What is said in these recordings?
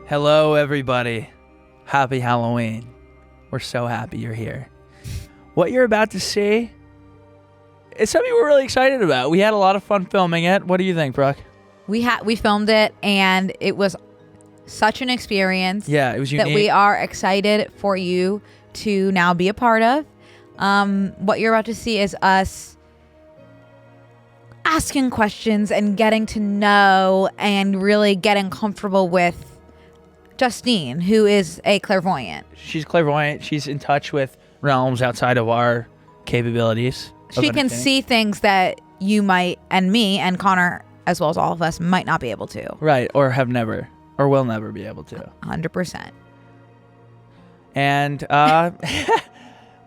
Hello, everybody. Happy Halloween. We're so happy you're here. What you're about to see is something we're really excited about. We had a lot of fun filming it. What do you think, Brooke? We filmed it, and it was such an experience. Yeah, it was unique. That we are excited for you to now be a part of. What you're about to see is us asking questions and getting to know and really getting comfortable with Jusstine, who is a clairvoyant. She's clairvoyant. She's in touch with realms outside of our capabilities. She can see things that you might, and me, and Connor, as well as all of us, might not be able to. Right, or have never, or will never be able to. 100%. And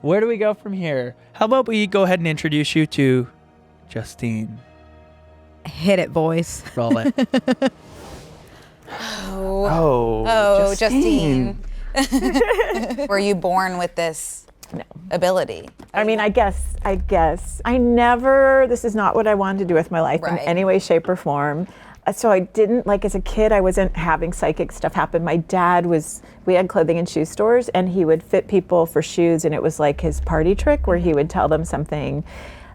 where do we go from here? How about we go ahead and introduce you to Jusstine? Hit it, boys. Roll it. Oh, Jusstine. Were you born with this ability? I mean, I guess. I never, this is not what I wanted to do with my life in any way, shape, or form. So I didn't, like as a kid, I wasn't having psychic stuff happen. My dad we had clothing and shoe stores, and he would fit people for shoes, and it was like his party trick where he would tell them something.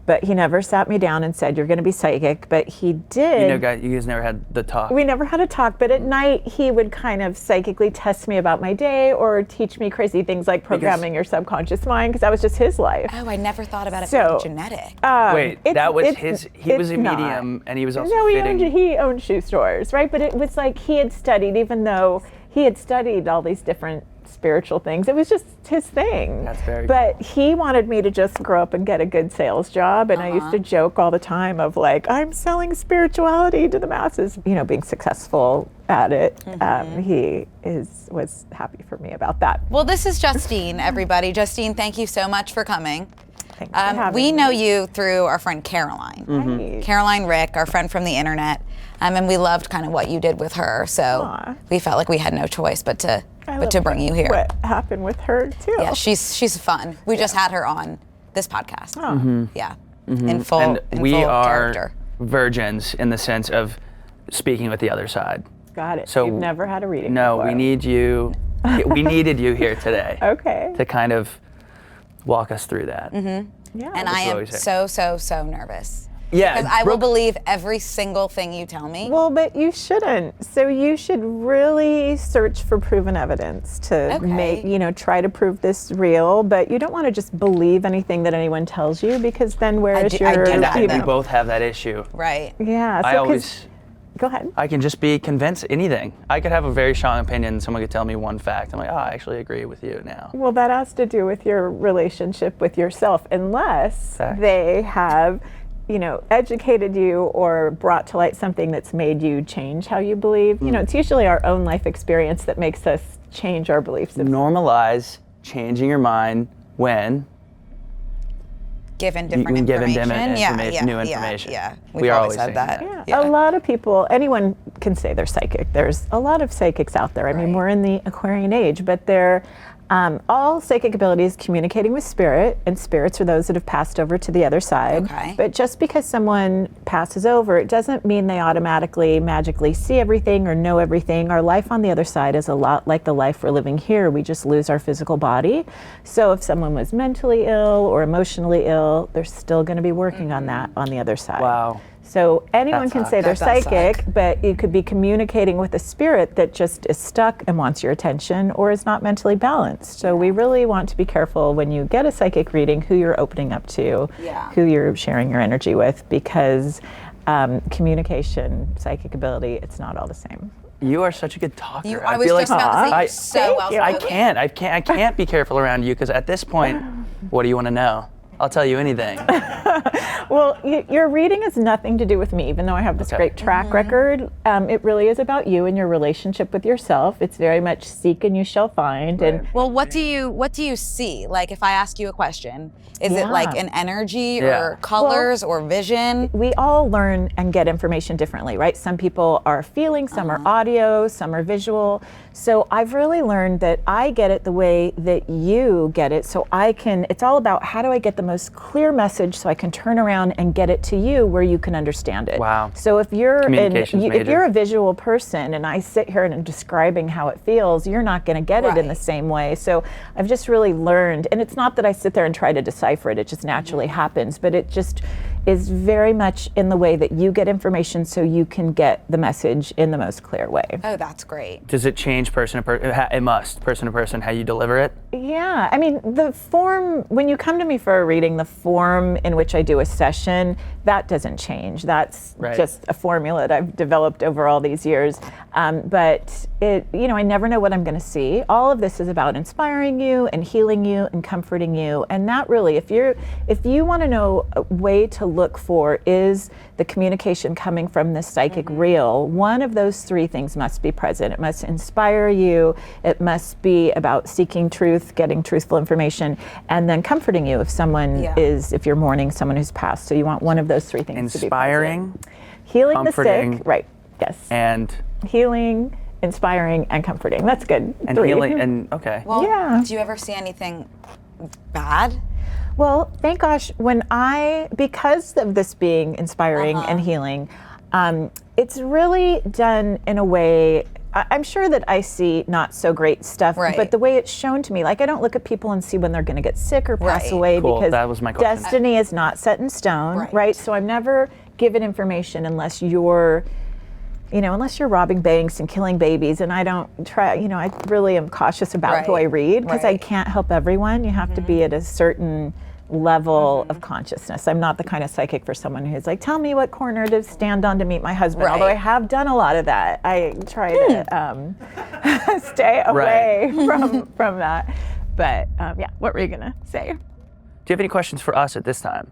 But he never sat me down and said, you're going to be psychic. But he did. You guys never had the talk. We never had a talk. But at night, he would kind of psychically test me about my day or teach me crazy things like programming your subconscious mind, because that was just his life. Oh, I never thought about it being genetic. Wait, that was he was a medium, and he was also fitting. He owned shoe stores, right? But it was like he had studied, even though he had studied all these different spiritual things. It was just his thing. That's very But he wanted me to just grow up and get a good sales job. And I used to joke all the time of like, I'm selling spirituality to the masses, being successful at it. He was happy for me about that. Well, this is Jusstine, everybody. Jusstine, thank you so much for coming. Thanks for having we me. know you through our friend Caroline. Hi. Caroline Rick, our friend from the internet. And we loved kind of what you did with her. So we felt like we had no choice but to bring you here. What happened with her too? Yeah, she's fun. We just had her on this podcast. Yeah, in full And we are character. virgins in the sense of speaking with the other side. Got it. So you've never had a reading No, before. we need you. We needed you here today. Okay. To kind of walk us through that. Yeah. And I am so nervous. Yeah, Because I will believe every single thing you tell me. Well, but you shouldn't. So you should really search for proven evidence to try to prove this real. But you don't want to just believe anything that anyone tells you, because then where is your? We both have that issue. Right. Yeah. So go ahead. I can just be convinced anything. I could have a very strong opinion. Someone could tell me one fact. I'm like, I actually agree with you now. Well, that has to do with your relationship with yourself, unless they have educated you or brought to light something that's made you change how you believe. It's usually our own life experience that makes us change our beliefs. Normalize changing your mind when given different information. New information. Yeah. We've always said that. Yeah. A lot of people, anyone can say they're psychic. There's a lot of psychics out there. I mean, we're in the Aquarian age, but they're all psychic abilities communicating with spirit, and spirits are those that have passed over to the other side. Okay. But just because someone passes over, it doesn't mean they automatically magically see everything or know everything. Our life on the other side is a lot like the life we're living here. We just lose our physical body. So if someone was mentally ill or emotionally ill, they're still going to be working on that on the other side. Wow. So anyone can say they're psychic, but you could be communicating with a spirit that just is stuck and wants your attention or is not mentally balanced. So we really want to be careful when you get a psychic reading who you're opening up to, who you're sharing your energy with, because communication, psychic ability, it's not all the same. You are such a good talker. I was just about to say you're so well spoken. I can't be careful around you, because at this point, what do you want to know? I'll tell you anything. Well, your reading has nothing to do with me, even though I have this great track record. It really is about you and your relationship with yourself. It's very much seek and you shall find. Right. And well, what do you see? Like, if I ask you a question, is it like an energy or colors or vision? We all learn and get information differently, right? Some people are feeling, some are audio, some are visual. So I've really learned that I get it the way that you get it. So it's all about how do I get the most clear message so I can turn around around and get it to you where you can understand it. Wow. So if you're Communication's if major. you're a visual person and I sit here and I'm describing how it feels, you're not going to get it in the Right. same way. So I've just really learned, and it's not that I sit there and try to decipher it, it just naturally happens, but it just is very much in the way that you get information so you can get the message in the most clear way. Oh, that's great. Does it change person to person? It must, person to person, how you deliver it? Yeah, I mean, the form, when you come to me for a reading, the form in which I do a session, that doesn't change. That's Right. just a formula that I've developed over all these years. But it, I never know what I'm going to see. All of this is about inspiring you and healing you and comforting you. And that really, if you want to know a way to look for, is the communication coming from this psychic real, one of those three things must be present. It must inspire you. It must be about seeking truth, getting truthful information, and then comforting you if someone if you're mourning someone who's passed. So you want one of those three things to be Inspiring, present. Healing the comforting, sick, right, yes. and Healing, inspiring, and comforting. That's good. Three. healing, and okay. Well, Yeah. do you ever see anything bad? Well, thank gosh, because of this being inspiring and healing, it's really done in a way, I'm sure that I see not so great stuff, Right. but the way it's shown to me, like I don't look at people and see when they're going to get sick or pass Right. away Cool, because that was my question. destiny is not set in stone, Right. right? So I'm never given information unless you're robbing banks and killing babies, and I don't try, I really am cautious about who I Right. read because I Right. can't help everyone. You have to be at a certain level of consciousness. I'm not the kind of psychic for someone who's like, tell me what corner to stand on to meet my husband. Right. Although I have done a lot of that. I try to stay away from that. But what were you gonna say? Do you have any questions for us at this time?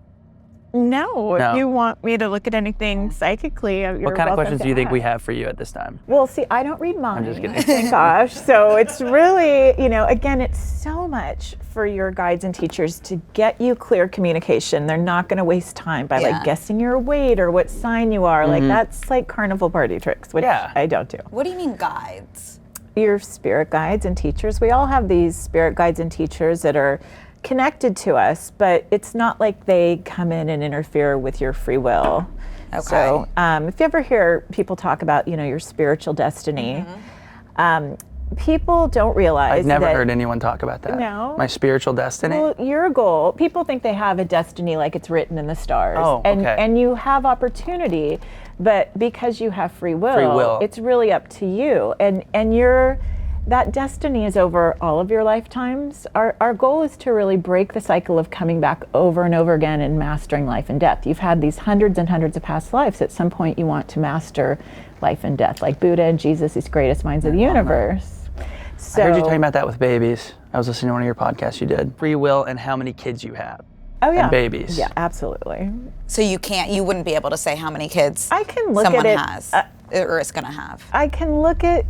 No, No. if you want me to look at anything psychically, you're What kind of welcome questions to do you think we ask. have for you at this time? Well, see, I don't read mine. just kidding. Thank gosh. So it's really, again, it's so much for your guides and teachers to get you clear communication. They're not going to waste time by like guessing your weight or what sign you are. Like that's like carnival party tricks, which I don't do. What do you mean guides? Your spirit guides and teachers. We all have these spirit guides and teachers that are connected to us, but it's not like they come in and interfere with your free will. Okay. So if you ever hear people talk about, your spiritual destiny, people don't realize I've never that, heard anyone talk about that. No. My spiritual destiny? well, your goal, people think they have a destiny like it's written in the stars. Oh, okay. And you have opportunity, but because you have free will, it's really up to you. And that destiny is over all of your lifetimes. Our goal is to really break the cycle of coming back over and over again and mastering life and death. You've had these hundreds and hundreds of past lives. At some point you want to master life and death, like Buddha and Jesus, these greatest minds of the universe. So, I heard you talking about that with babies. I was listening to one of your podcasts you did. Free will and how many kids you have. oh yeah, and babies. Yeah, absolutely. So you wouldn't be able to say how many kids I can look someone at it. has or is going to have. I can look at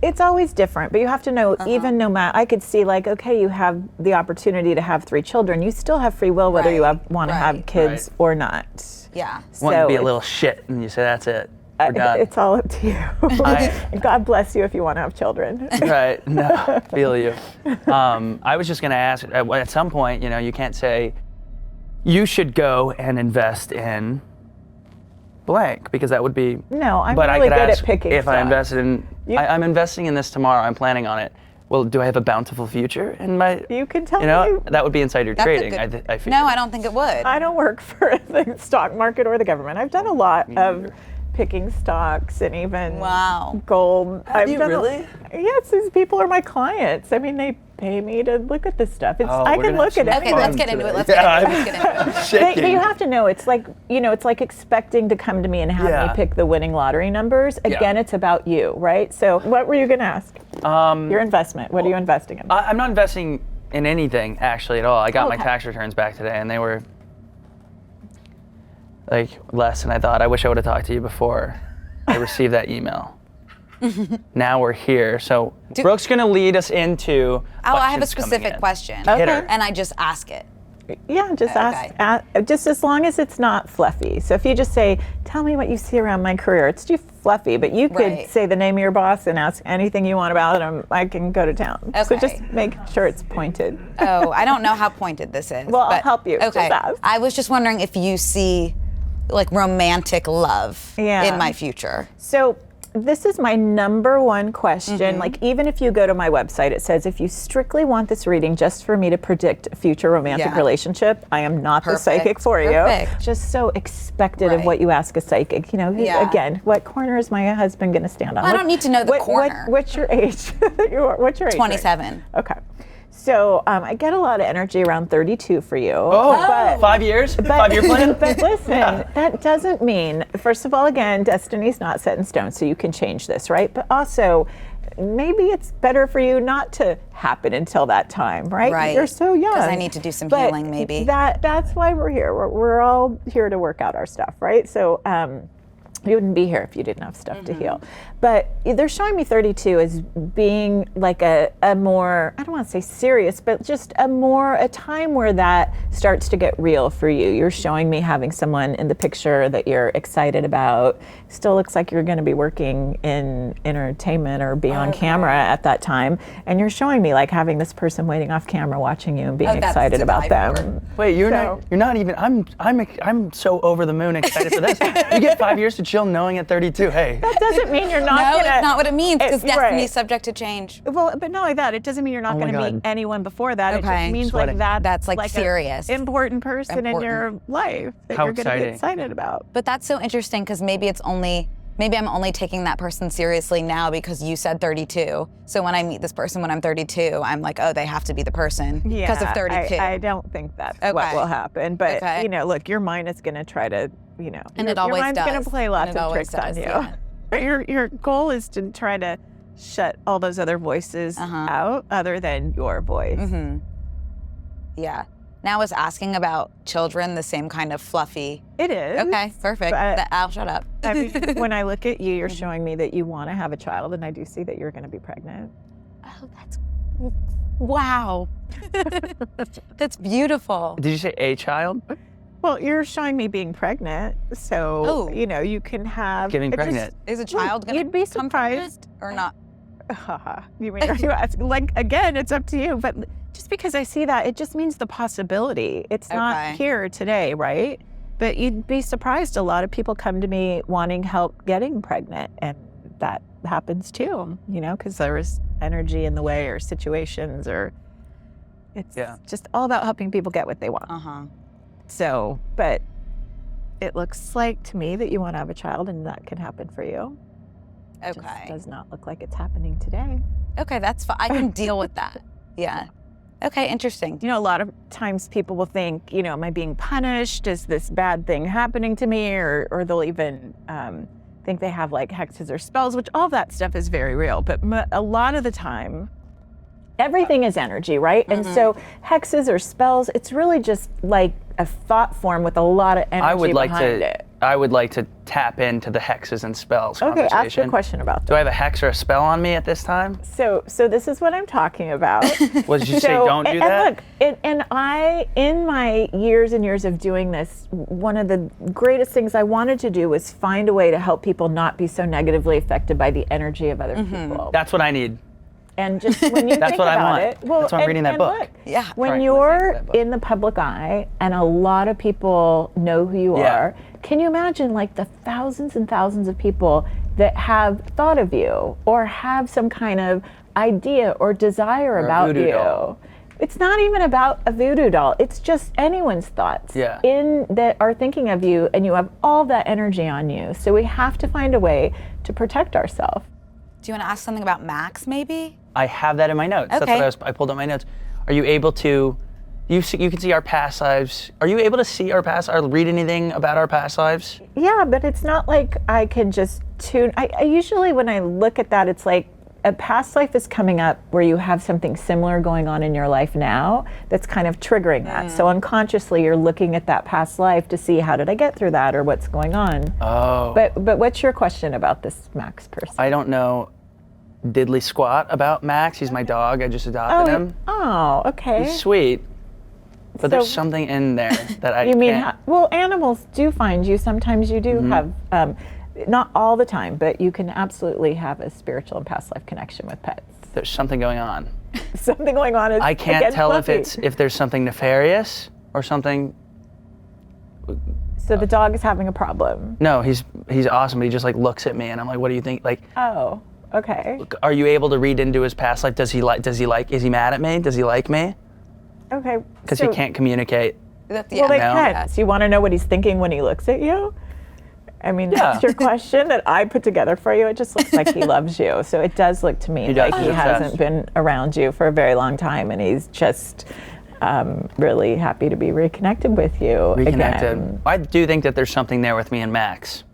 it's always different, but you have to know, even no matter, I could see like, okay, you have the opportunity to have 3 children. You still have free will whether you want to have kids or not. Yeah. Want to be a it's- little shit and you say, that's it. We're done. It's all up to you. God bless you if you want to have children. Right, no, feel you. I was just going to ask, at some point, you can't say, you should go and invest in blank, because that would be. No, I'm but really I could good ask at picking if I stuff. invested in, I'm investing in this tomorrow, I'm planning on it. Well, do I have a bountiful future in my? You can tell me. me. That would be insider That's a trading, good- I feel. No, I don't think it would. I don't work for the stock market or the government. I've done a lot of picking stocks and even gold. Have you really? Yes, these people are my clients. I mean, they pay me to look at this stuff. I can look at it. Okay, let's get into it. Let's get into it. But you have to know, it's like, it's like expecting to come to me and have me pick the winning lottery numbers. Again, it's about you, right? So what were you going to ask? Your investment. What are you investing in? I'm not investing in anything actually at all. I got my tax returns back today and they were like less than I thought. I wish I would have talked to you before I received that email. Now we're here. So Brooke's going to lead us into I have a questions coming specific in. question. Hit her. And I just ask it. Yeah, just ask, just as long as it's not fluffy. So if you just say, tell me what you see around my career, it's too fluffy, but you could Right. say the name of your boss and ask anything you want about him. I can go to town. So Okay. just make sure it's pointed. Oh, I don't know how pointed this is. Well, I'll but- help you. Okay. Just ask. I was just wondering if you see like romantic love Yeah. in my future. So this is my number one question. Mm-hmm. Like, even if you go to my website, it says, if you strictly want this reading just for me to predict a future romantic Yeah. relationship, I am not the Perfect. psychic for Perfect. you. Just so expected of Right. what you ask a psychic. You know, Yeah. again, what corner is my husband going to stand on? I don't need to know the corner. What's your age? What's your age? 27. Okay. So I get a lot of energy around 32 for you. Oh, but- 5 years? 5-year plan? But listen, that doesn't mean, first of all, again, destiny's not set in stone, so you can change this, right? But also, maybe it's better for you not to happen until that time, right? Right. You're so young. 'Cause I need to do some But healing, maybe. That's why we're here. We're all here to work out our stuff, right? So you wouldn't be here if you didn't have stuff to heal. But they're showing me 32 as being like a more, I don't want to say serious, but just a time where that starts to get real for you. You're showing me having someone in the picture that you're excited about. Still looks like you're going to be working in entertainment or be on camera at that time. And you're showing me like having this person waiting off camera watching you and being that's excited to about die for. them. Wait, you're So- not even. I'm so over the moon excited for this. You get 5 years to chill, knowing at 32. Hey, That doesn't mean you're not No, gonna, it's not what it means because Right. destiny's subject to change. Well, but not only that, it doesn't mean you're not Oh my going to meet God. anyone before that. It Okay. just means Sweating. like That's, like, a serious. important person in your life that How you're going to be exciting. excited about. But that's so interesting because maybe I'm only taking that person seriously now because you said 32. So when I meet this person when I'm 32, I'm like, oh, they have to be the person because of 32. I don't think that's what Okay. will happen. But Okay. you know, look, your mind is going to try to, And it your always mind's going does. to play And lots it of always tricks does, on you. yeah. But your goal is to try to shut all those other voices out, other than your voice. Mm-hmm. Yeah. Now is asking about children the same kind of fluffy. It is. Okay, perfect. But- I'll shut up. I mean, when I look at you, you're Mm-hmm. showing me that you want to have a child, and I do see that you're going to be pregnant. Oh, that's wow. That's beautiful. did you say a child? Well, you're showing me being pregnant, so Oh. you can have Getting it just- pregnant. Is a child gonna you'd be come surprised. pregnant or not? You mean, are you asking? Like, again, it's up to you. But just because I see that, it just means the possibility. It's Okay. not here today, right? But you'd be surprised. A lot of people come to me wanting help getting pregnant, and that happens too. Because there is energy in the way, or situations, or it's just all about helping people get what they want. Uh-huh. So, but it looks like to me that you want to have a child, and that can happen for you. Just Okay. does not look like it's happening today. Okay, that's fine. I can deal with that. Yeah. Okay, interesting. A lot of times people will think, am I being punished? Is this bad thing happening to me? Or they'll even think they have like hexes or spells, which all that stuff is very real. But a lot of the time, everything is energy, right? And so hexes or spells, it's really just like a thought form with a lot of energy behind it. I would like to tap into the hexes and spells Okay, conversation. ask a question about Do that. I have a hex or a spell on me at this time? So this is what I'm talking about. What did you say? Don't do and that? Look, and I, in my years and years of doing this, one of the greatest things I wanted to do was find a way to help people not be so negatively affected by the energy of other people. That's what I need. And just when you That's think what I about want. it, well, That's why I'm reading that and book. Look, Yeah. when Sorry, you're listening to that book. in the public eye and a lot of people know who you Yeah. are, can you imagine like the thousands and thousands of people that have thought of you or have some kind of idea or desire a about voodoo you? doll. It's not even about a voodoo doll. It's just anyone's thoughts Yeah. that are thinking of you, and you have all that energy on you. So we have to find a way to protect ourselves. Do you want to ask something about Max, maybe? I have that in my notes. That's Okay. what I pulled up my notes. Are you able to? You can see our past lives. Are you able to see our past? Or read anything about our past lives? Yeah, but it's not like I can just tune. I usually, when I look at that, it's like a past life is coming up where you have something similar going on in your life now that's kind of triggering that. So unconsciously, you're looking at that past life to see how did I get through that or what's going on. Oh. But what's your question about this Max person? I don't know diddly squat about Max. He's my dog. I just adopted him. Oh, okay. He's sweet. But there's So- something in there that I You mean, can't. well, animals do find you. Sometimes you do have Not all the time, but you can absolutely have a spiritual and past life connection with pets. There's something going on. Something going on is, I can't again, tell fluffy. if there's something nefarious or something. So the dog is having a problem. No, he's awesome, but he just like looks at me and I'm like, what do you think? Like, Oh, okay. are you able to read into his past life? Is he mad at me? Does he like me? Okay. Because he can't communicate. Yeah. Well, they No. can. So you want to know what he's thinking when he looks at you? I mean, that's your question that I put together for you. It just looks like he loves you. So it does look to me He does. like he He's hasn't obsessed. been around you for a very long time, and he's just really happy to be reconnected with you Reconnected. again. I do think that there's something there with me and Max.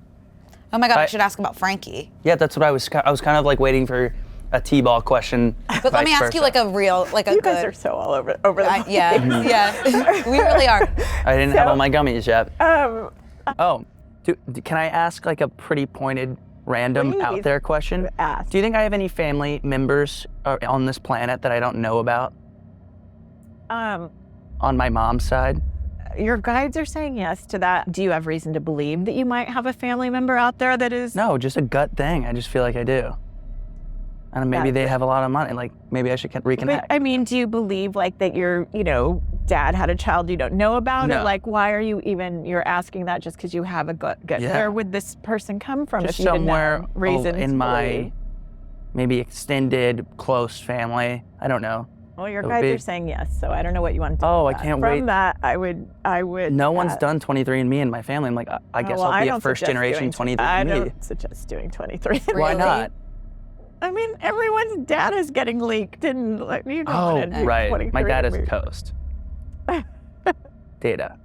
Oh my God, I should ask about Frankie. Yeah, that's what I was kind of like waiting for a T-ball question. But let me ask you like a real, like a You good. guys are so all over the place. Yeah, yeah, we really are. I didn't have all my gummies yet. Um, Can I ask like a pretty pointed, random, Please. out there question? Ask. Do you think I have any family members on this planet that I don't know about on my mom's side? Your guides are saying yes to that. Do you have reason to believe that you might have a family member out there that is? No, just a gut thing. I just feel like I do. And maybe they have a lot of money. Like maybe I should reconnect. But I mean, do you believe like that your, dad had a child you don't know about? No. Or like, why are you you're asking that just because you have a gut? Yeah. Where would this person come from Just if you somewhere didn't have reasons in to my believe? maybe extended, close family. I don't know. Well, your it would guides be- are saying yes, so I don't know what you want to do. Oh, with I that. can't From wait. that, I would. No one's that. done 23andMe in my family. I'm like, I guess Well, I'll be don't a first suggest generation doing 23andMe. I don't suggest doing 23. Why Really? not? I mean, everyone's data is getting leaked, and like, you don't Oh, want to do right. My dad is a 23andMe. toast. Data.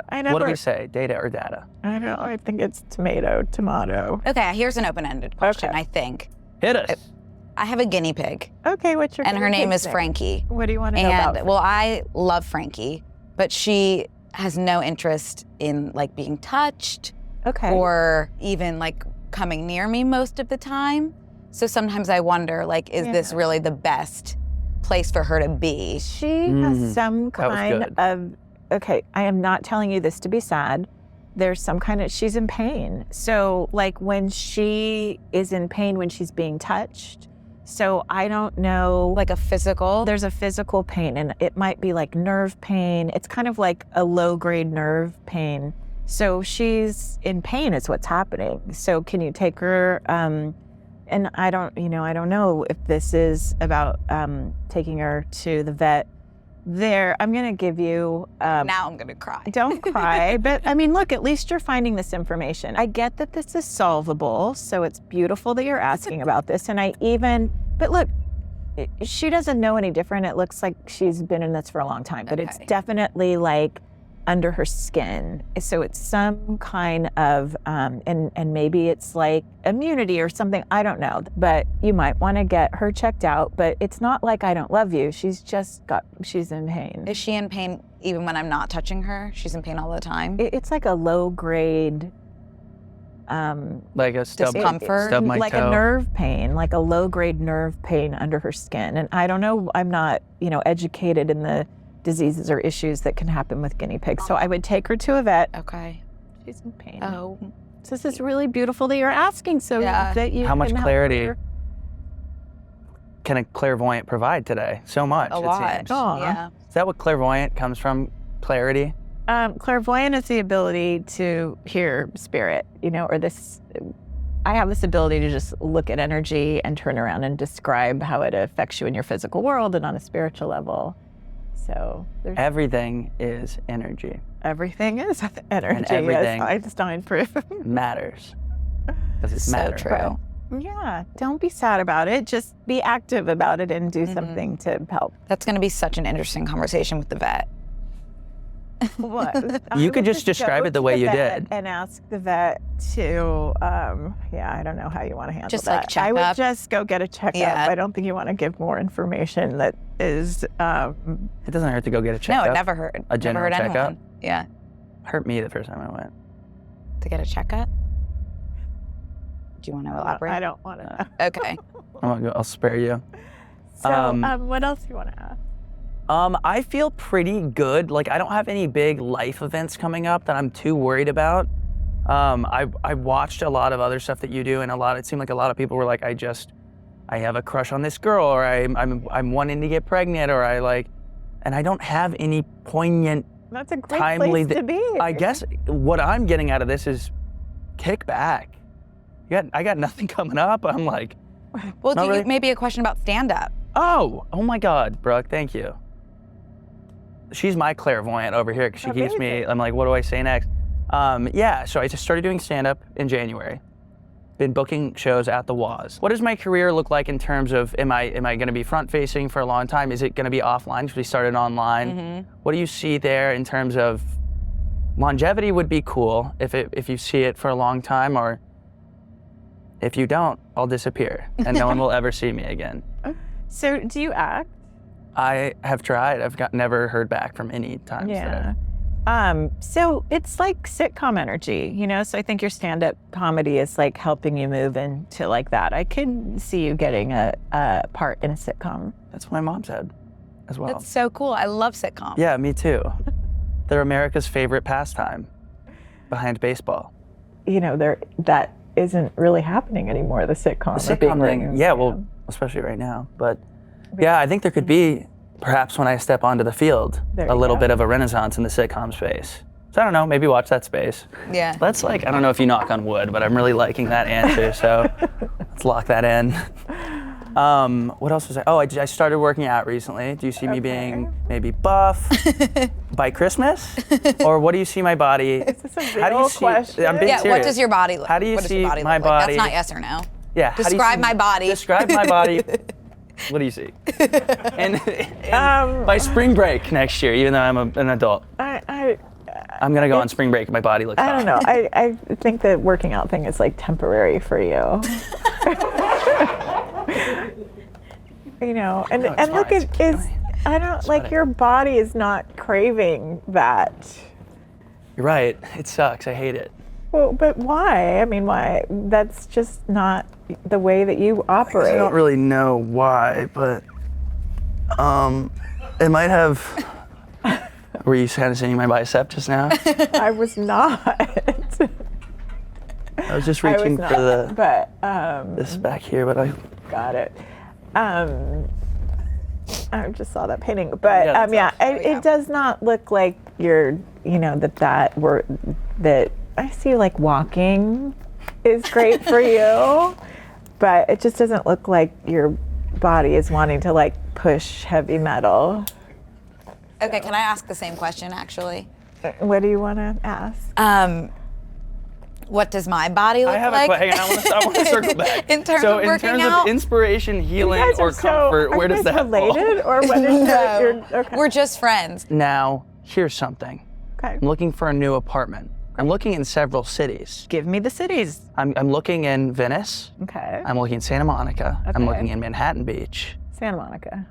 I What do never- we say? Data or data? I don't know. I think it's tomato. Okay, here's an open-ended question. Okay. I think Hit us. I have a guinea pig, Okay, what's your and her guinea name pig's is Frankie. What do you want to know about? And well, I love Frankie, but she has no interest in like being touched Okay. or even like coming near me most of the time. So sometimes I wonder, like, is this really the best place for her to be? She has some That was kind good. of, okay, I am not telling you this to be sad. There's some kind of, she's in pain. So like when she is in pain, when she's being touched, so I don't know. Like a physical? There's a physical pain, and it might be like nerve pain. It's kind of like a low-grade nerve pain. So she's in pain is what's happening. So can you take her, and I don't know if this is about taking her to the vet. I'm gonna give you, Now I'm gonna cry. don't cry, but I mean, look, at least you're finding this information. I get that this is solvable, so it's beautiful that you're asking about this. But look, she doesn't know any different. It looks like she's been in this for a long time, but it's Okay. definitely like under her skin. So it's some kind of, and maybe it's like immunity or something, I don't know. But you might want to get her checked out, but it's not like I don't love you. She's in pain. Is she in pain even when I'm not touching her? She's in pain all the time? It's like a low grade, Like a stub, Discomfort? stub my like toe. a nerve pain, like a low grade nerve pain under her skin. And I don't know, I'm not, educated in the diseases or issues that can happen with guinea pigs. So I would take her to a vet. Okay. She's in pain. Oh. So this is really beautiful that you're asking, so Yeah. that you How much can help clarity her. can a clairvoyant provide today? So much, A it lot. seems. Aw. Yeah. Is that what clairvoyant comes from? Clarity? Clairvoyant is the ability to hear spirit, or this. I have this ability to just look at energy and turn around and describe how it affects you in your physical world and on a spiritual level. So there's Everything is energy. everything is energy, everything- as Einstein proved. Matters. Because it's So matter. true. Yeah, don't be sad about it. Just be active about it and do something to help. That's gonna be such an interesting conversation with the vet. What? You I could would just describe go it the to way you vet did. and ask the vet to, I don't know how you want to handle Just, that. like, check I would up? just go get a checkup. Yeah. I don't think you want to give more information that is, It doesn't hurt to go get a checkup. No, it never hurt. A general never hurt checkup? anyone. Yeah. Hurt me the first time I went. To get a checkup? Do you want to elaborate? I don't want to know. Okay. I'll spare you. So, what else do you want to ask? I feel pretty good. Like I don't have any big life events coming up that I'm too worried about. I watched a lot of other stuff that you do, and it seemed like a lot of people were like, I have a crush on this girl, or I'm wanting to get pregnant, or and I don't have any poignant, That's a great timely. place to be. I guess what I'm getting out of this is kick back. I got nothing coming up. I'm like, Well, not really. maybe a question about stand-up. Oh my God, Brooke, thank you. She's my clairvoyant over here because she keeps me, I'm like, what do I say next? So I just started doing stand-up in January. Been booking shows at the Waz. What does my career look like in terms of, am I gonna be front-facing for a long time? Is it gonna be offline, because we started online? Mm-hmm. What do you see there in terms of longevity would be cool if you see it for a long time, or if you don't, I'll disappear and no one will ever see me again. So do you act? I have tried. I've never heard back from any times. Yeah. So it's like sitcom energy, so I think your stand-up comedy is like helping you move into like that. I could see you getting a part in a sitcom. That's what my mom said as well. That's so cool. I love sitcoms. Yeah, me too. They're America's favorite pastime behind baseball. That isn't really happening anymore, the sitcom. The sitcom thing, well, especially right now. But yeah, I think there could be, perhaps when I step onto the field, a little bit of a renaissance in the sitcom space. So I don't know, maybe watch that space. Yeah. Let's I don't know if you knock on wood, but I'm really liking that answer, so let's lock that in. What else was I? Oh, I started working out recently. Do you see me being maybe buff by Christmas? Or what do you see my body? Is this a real question? I'm being Yeah, serious. what does your body look like? How do you What does see your body my look like? body? That's not yes or no. Yeah. how do you Describe see- my body. Describe my body. What do you see? And by spring break next year, even though I'm an adult, I'm gonna go on spring break and my body looks I don't know. I think the working out thing is like temporary for you. And look fine. at I don't like your body is not craving that. You're right. It sucks. I hate it. Well, but why? I mean, why? That's just not the way that you operate. I don't really know why, but it might have. Were you kind of seeing my bicep just now? I was not. I was just reaching for the But this back here, but I got it. I just saw that painting, but it does not look like you're, that I see like walking is great for you, but it just doesn't look like your body is wanting to like push heavy metal. Okay, can I ask the same question actually? What do you want to ask? What does my body look I have like? Hang on, I want to circle back. In terms of working out? of inspiration, healing, You guys or are comfort, where does that fall? related, or what is No, okay. we're just friends. Now, here's something. Okay. I'm looking for a new apartment. I'm looking in several cities. Give me the cities. I'm looking in Venice. Okay. I'm looking in Santa Monica. I'm Okay. looking in Manhattan Beach. Santa Monica.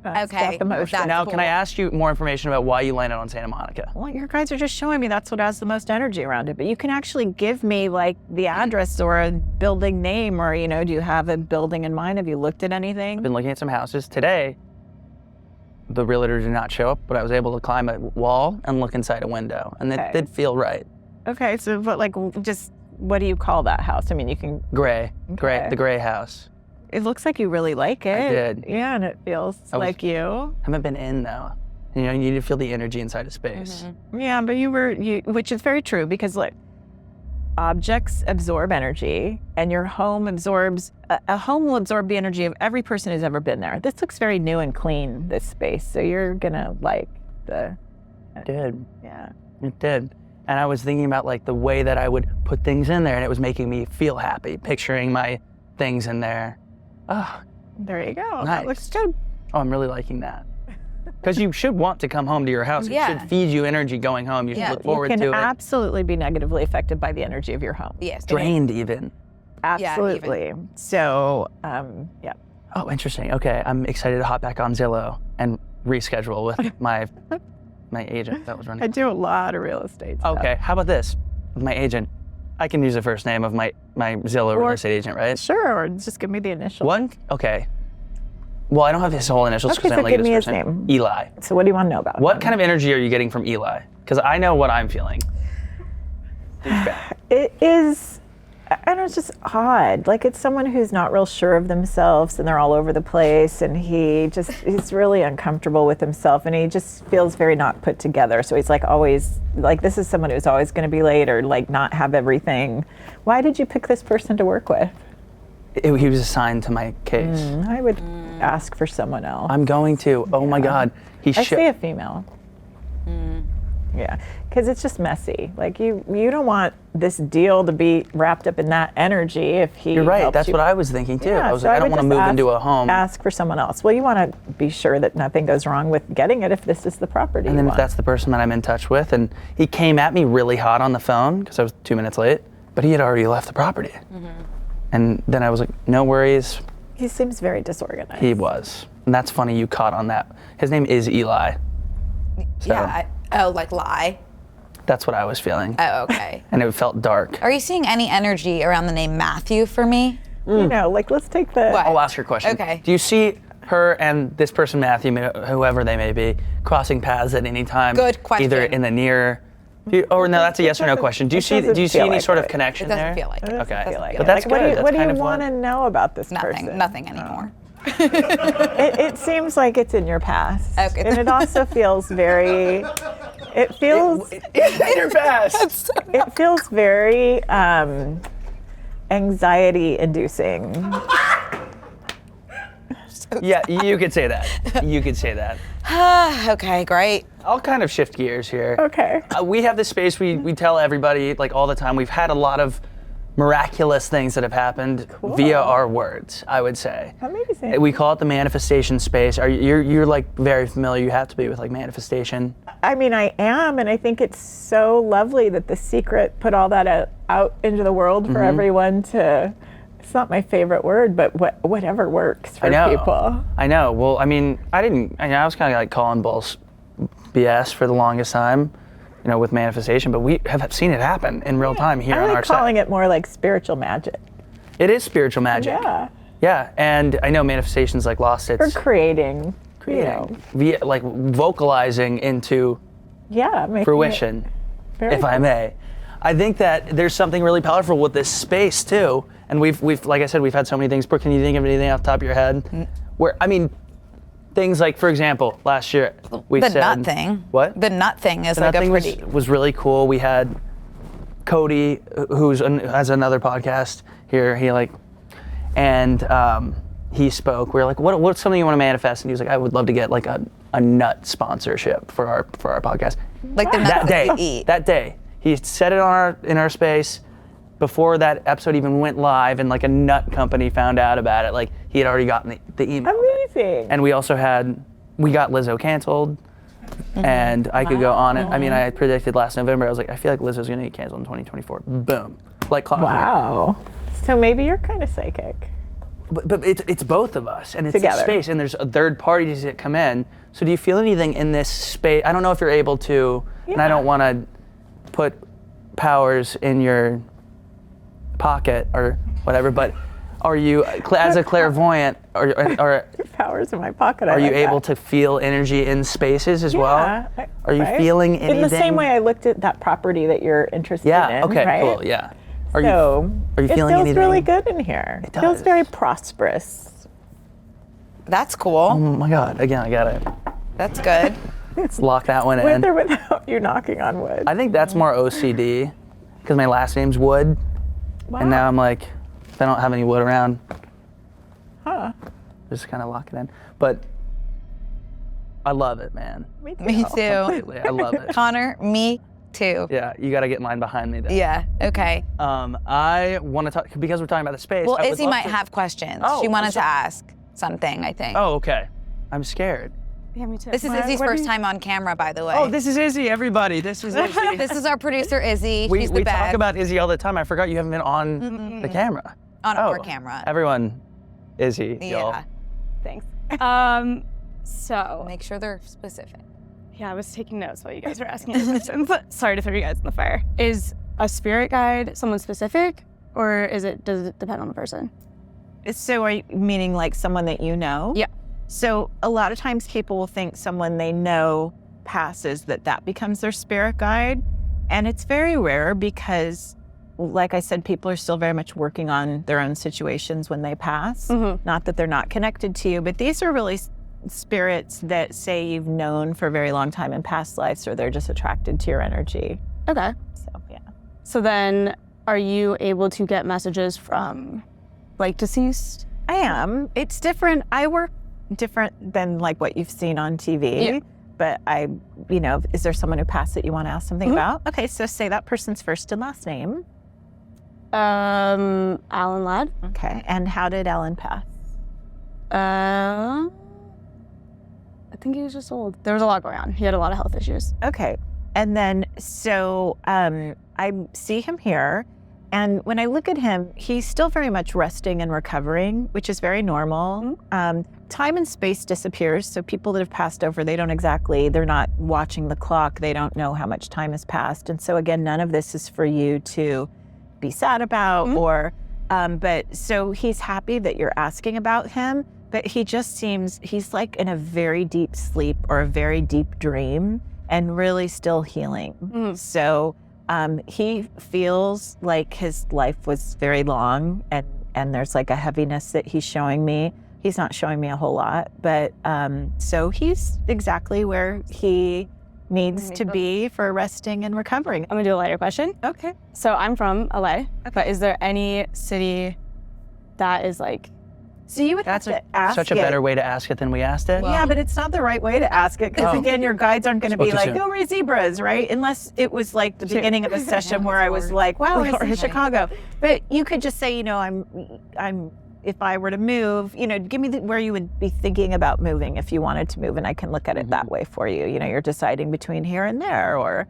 That's Okay, got the most. that's Now, cool. can I ask you more information about why you landed on Santa Monica? Well, your guys are just showing me that's what has the most energy around it. But you can actually give me like the address or a building name, or do you have a building in mind? Have you looked at anything? I've been looking at some houses today. The realtor did not show up, but I was able to climb a wall and look inside a window, and it Okay. did feel right. Okay, so just what do you call that house? I mean, you can. Gray, Okay. the gray house. It looks like you really like it. I did. Yeah, and it feels like you. Haven't been in though. You need to feel the energy inside of space. Yeah, but which is very true because objects absorb energy, and your home absorbs. A home will absorb the energy of every person who's ever been there. This looks very new and clean. This space, so you're gonna like the. It did. Yeah. It did. And I was thinking about the way that I would put things in there, and it was making me feel happy, picturing my things in there. Oh, There you go. Nice. That looks good. I'm really liking that. Because you should want to come home to your house. It Yeah. should feed you energy going home. You should Yeah. look forward You to can it. absolutely be negatively affected by the energy of your home. Yes. Drained even. Absolutely. So, yeah. Oh, interesting. Okay, I'm excited to hop back on Zillow and reschedule with my agent that was running. I do a lot of real estate stuff. Okay, how about this? With my agent, I can use the first name of my Zillow real estate agent, right? Sure, or just give me the initial. One? Okay. Well, I don't have his whole initials Okay, because I so don't like give me his his first name. Eli. So what do you want to know about What him? kind of energy are you getting from Eli? Because I know what I'm feeling. It is, I don't know, it's just odd. Like, it's someone who's not real sure of themselves and they're all over the place, and he's really uncomfortable with himself, and he just feels very not put together. So he's like always, like, this is someone who's always going to be late or like not have everything. Why did you pick this person to work with? He was assigned to my case. I would ask for someone else. I'm going to. Oh my God. I say a female. Yeah, because it's just messy. Like, you don't want this deal to be wrapped up in that energy if he You're right. helps That's you. what I was thinking too. Yeah, I was so like, I don't would want to just move into a home. Ask for someone else. Well, you want to be sure that nothing goes wrong with getting it if this is the property And you then if want. that's the person that I'm in touch with, and he came at me really hot on the phone because I was 2 minutes late, but he had already left the property. And then I was like, no worries. He seems very disorganized. He was. And that's funny you caught on that. His name is Eli. So Like lie. that's what I was feeling. Oh, okay. And it felt dark. Are you seeing any energy around the name Matthew for me? You know, like, let's take the... What? I'll ask her a question. Okay. Do you see her and this person, Matthew, whoever they may be, crossing paths at any time? Good question. Either in the near... no, that's a yes or no question. Do you see doesn't any feel sort like of it. connection It doesn't there? feel like it. Okay. feel like But it. that's Like, good. what do That's you kind of want to know about this Nothing. person? Nothing anymore. It seems like it's in your past. Okay. And it also feels very... It feels... It's in your past. It feels very anxiety-inducing. Yeah, you could say that. You could say that. Okay, great. I'll kind of shift gears here. Okay. We have this space we tell everybody like all the time. We've had a lot of miraculous things that have happened via our words, I would say. Amazing. We call it the manifestation space. You're like very familiar. You have to be with like manifestation. I mean, I am, and I think it's so lovely that The Secret put all that out into the world for everyone to... It's not my favorite word, but whatever works for people. I know. Well, I mean, I was kind of like calling balls BS for the longest time, you know, with manifestation, but we have seen it happen in real time here I on like our calling side. it more like spiritual magic. It is spiritual magic. Yeah. Yeah, and I know manifestation's like lost its... Or creating. You know. Via, like vocalizing into Yeah. making fruition, it very if I may. I think that there's something really powerful with this space too, and we've like I said, we've had so many things. Brooke, can you think of anything off the top of your head? Where, I mean, things like, for example, last year we The said... nut thing. What? The nut thing is The like nut a thing pretty... was really cool. We had Cody, has another podcast here. He spoke. We were like, what's something you want to manifest? And he was like, I would love to get like a nut sponsorship for our podcast. Like the nuts That you day, eat. that day, he said it in our space before that episode even went live, and like a nut company found out about it. Like he had already gotten the email. Amazing. And we also we got Lizzo canceled, and I could go on it. I mean, I predicted last November. I was like, I feel like Lizzo's gonna get canceled in 2024. Boom, like clockwork. Wow. So maybe you're kind of psychic. But it's both of us, and it's Together. a space, and there's third parties that come in. So do you feel anything in this space? I don't know if you're able to, and I don't want to put powers in your pocket or whatever, but are you, as a clairvoyant, or Powers in my pocket. are you able to feel energy in spaces as well? Are you feeling anything? In the same way I looked at that property that you're interested in. Yeah, okay, right? cool, yeah. Are So you feeling it feels anything? really good in here. It feels does. very prosperous. That's cool. Oh my God, again, I gotta That's good. lock that one in. With or without you knocking on wood. I think that's more OCD, because my last name's Wood, and now I'm like, if I don't have any wood around, just kind of lock it in. But I love it, man. Me too. Me too. Completely, I love it. Connor, me too. Yeah, you got to get in line behind me though. Yeah, okay. I want to talk, because we're talking about the space. Well, I would Izzy love might to- have questions. Oh, She I'm wanted to sorry. ask something, I think. Oh, okay. I'm scared. Yeah, me too. This is Izzy's first time on camera, by the way. Oh, this is Izzy, everybody. This is Izzy. This is our producer, Izzy. we She's the best. talk about Izzy all the time. I forgot you haven't been on the camera. On our camera. Everyone, Izzy, y'all. Yeah. Thanks. So Make sure they're specific. yeah, I was taking notes while you guys were asking me questions. Sorry to throw you guys in the fire. Is a spirit guide someone specific, or does it depend on the person? So are you meaning like someone that you know? Yeah. So a lot of times people will think someone they know passes, that becomes their spirit guide. And it's very rare because, like I said, people are still very much working on their own situations when they pass. Not that they're not connected to you, but these are really spirits that say you've known for a very long time in past lives, or they're just attracted to your energy. Okay. So, yeah. So then are you able to get messages from like deceased? I am. It's different. I work different than like what you've seen on TV. Yeah. But is there someone who passed that you want to ask something about? Okay, so say that person's first and last name. Alan Ladd. Okay, and how did Alan pass? I think he was just old. There was a lot going on. He had a lot of health issues. Okay, and then so I see him here, and when I look at him, he's still very much resting and recovering, which is very normal. Time and space disappears, so people that have passed over, they're not watching the clock, they don't know how much time has passed. And so again, none of this is for you to be sad about but so he's happy that you're asking about him, but he just seems, he's like in a very deep sleep or a very deep dream and really still healing. So he feels like his life was very long and there's like a heaviness that he's showing me. He's not showing me a whole lot, but so he's exactly where he needs to be for resting and recovering. I'm gonna do a lighter question. Okay. So I'm from LA, but is there any city that is like? So you would That's have to ask such a better way to ask it than we asked it. Yeah, but it's not the right way to ask it because again, your guides aren't going to be like, go raise zebras, right? Unless it was like the beginning of a session where I was like, wow, it's in Chicago. But you could just say, I'm. If I were to move, give me where you would be thinking about moving if you wanted to move, and I can look at it that way for you. You're deciding between here and there, or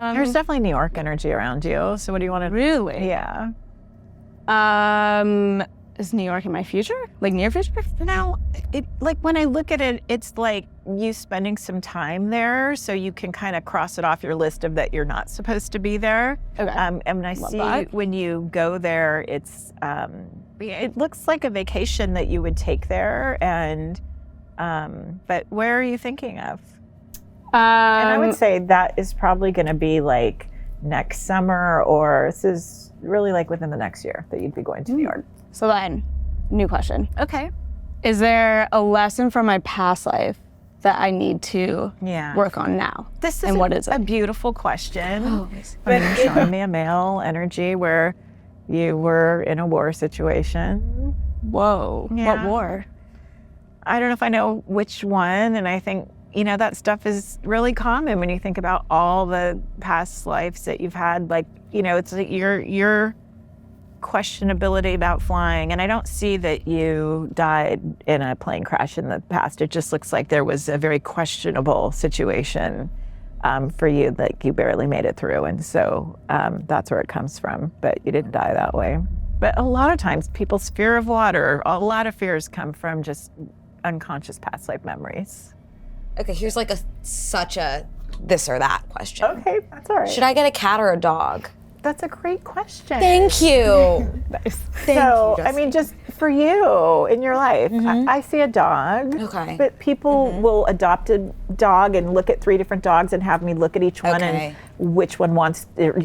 there's definitely New York energy around you. So what do you want to? Really? Yeah. Is New York in my future? Like near future? Now, when I look at it, it's like you spending some time there, so you can kind of cross it off your list of that you're not supposed to be there. Okay. And when I see when you go there, it's it looks like a vacation that you would take there. And but where are you thinking of? And I would say that is probably going to be like next summer, or this is really like within the next year that you'd be going to New York. So then, new question. Okay. Is there a lesson from my past life that I need to work on now? This is what is it? A beautiful question. But you're showing me a male energy where you were in a war situation. Whoa. Yeah. What war? I don't know if I know which one, and I think that stuff is really common when you think about all the past lives that you've had. Like, it's like your questionability about flying, and I don't see that you died in a plane crash in the past. It just looks like there was a very questionable situation for you, like you barely made it through, and so that's where it comes from. But you didn't die that way. But a lot of times people's fear of water, a lot of fears come from just unconscious past life memories. Okay, here's like such a this or that question. Okay, that's all right. Should I get a cat or a dog? That's a great question. Thank you. So, I mean, just for you in your life, I see a dog. Okay. But people will adopt a dog and look at 3 different dogs and have me look at each one and which one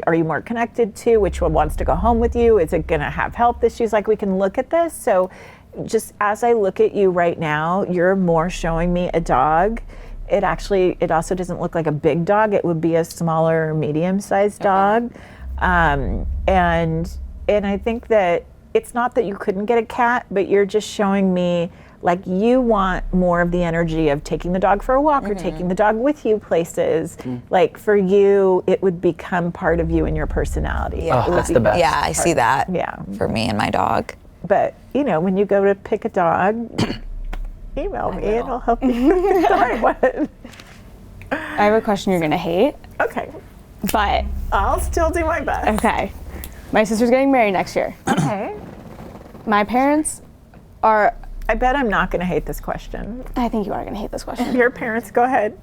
are you more connected to? Which one wants to go home with you? Is it going to have health issues? Like, we can look at this. So just as I look at you right now, you're more showing me a dog. It also doesn't look like a big dog. It would be a smaller, medium-sized dog. And I think that it's not that you couldn't get a cat, but you're just showing me like you want more of the energy of taking the dog for a walk or taking the dog with you places. Like for you, it would become part of you and your personality. Yeah, that's the best. Yeah, I see that. Yeah. For me and my dog. But when you go to pick a dog, email me and I'll help you pick the right one. I have a question you're gonna hate. Okay. But I'll still do my best. okay. My sister's getting married next year. Okay. My parents are, I bet I'm not going to hate this question. I think you are gonna hate this question, Your parents, go ahead.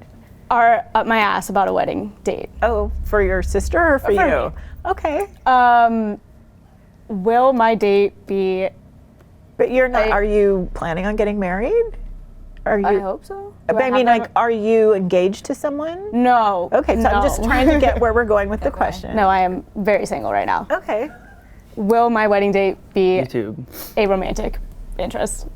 are up my ass about a wedding date. Oh, for your sister or for you? me. Okay. Will my date be, But you're not, are you planning on getting married? Are you? I hope so. But I mean, like, are you engaged to someone? No. Okay, so I'm just trying to get where we're going with the question. No, I am very single right now. Okay. Will my wedding date be YouTube. a romantic interest?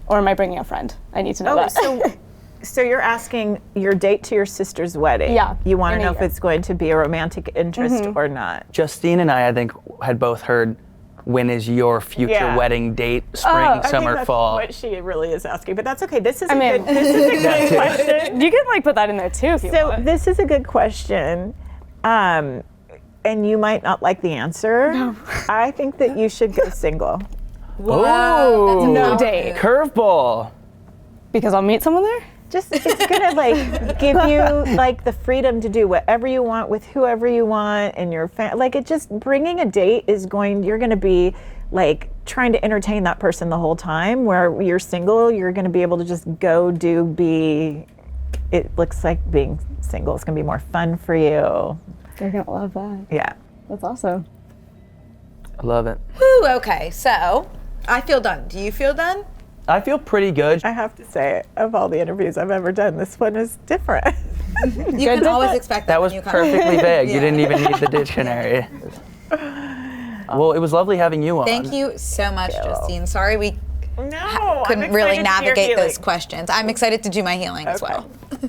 Or am I bringing a friend? I need to know that. So you're asking your date to your sister's wedding. Yeah, You want to in a know if year. it's going to be a romantic interest or not. Justine and I think, had both heard, when is your future Yeah. wedding date? Spring, I think summer, that's fall. what she really is asking, but that's okay. This is I mean- a good question. You can like put that in there too if you So want. this is a good question. And you might not like the answer. No. I think that you should go single. Oh, No date. curveball. Because I'll meet someone there? Just, it's gonna like give you like the freedom to do whatever you want with whoever you want and your like it just bringing a date is you're gonna be like trying to entertain that person the whole time, where you're single, you're gonna be able to just go be, it looks like being single is gonna be more fun for you. They're gonna love that. Yeah. That's awesome. I love it. Whew, okay, so I feel done. Do you feel done? I feel pretty good. I have to say, of all the interviews I've ever done, this one is different. You can always expect that That when was you come. perfectly vague. You Yeah. didn't even need the dictionary. Well, it was lovely having you on. Thank you so much, Justine. Sorry we No, couldn't really navigate those questions. I'm excited to do my healing as well.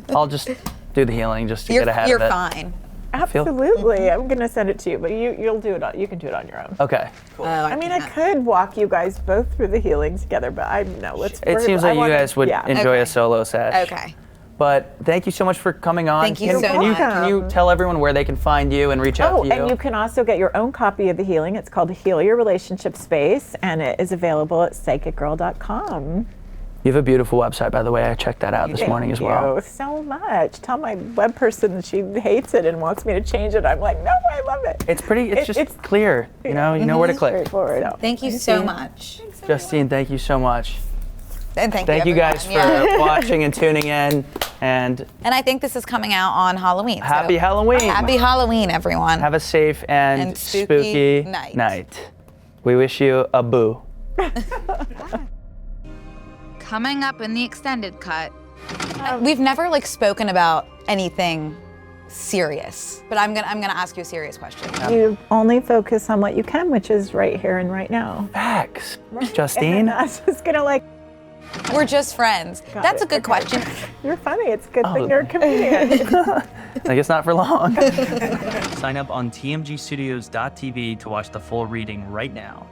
I'll just do the healing just to You're get ahead you're of it. fine. Absolutely, I'm gonna send it to you, but you'll do it. You can do it on your own. Okay. I I mean, I could walk you guys both through the healing together, but It seems like you guys would enjoy a solo sesh. Okay. But thank you so much for coming on. Thank you Can- so can you, much. Can you tell everyone where they can find you and reach out Oh, to you? and you can also get your own copy of the healing. It's called Heal Your Relationship Space, and it is available at psychicgirl.com. You have a beautiful website, by the way. I checked that out this morning as well. Thank you so much. Tell my web person that she hates it and wants me to change it. I'm like, no, I love it. It's pretty. It's just it's clear. You know where to click. Straightforward. So. Thank you so much. Justine, thank you so much. And thank Thank you everyone. guys for Yeah. watching and tuning in. And And I think this is coming out on Halloween. so happy Halloween. Happy Halloween, everyone. Have a safe and spooky spooky night. We wish you a boo. Coming up in the extended cut. We've never spoken about anything serious, but I'm gonna ask you a serious question. You only focus on what you can, which is right here and right now. Facts. And Justine. I was just gonna We're just friends. That's a good okay. question. You're funny. It's a good thing you're a comedian. I guess not for long. Sign up on tmgstudios.tv to watch the full reading right now.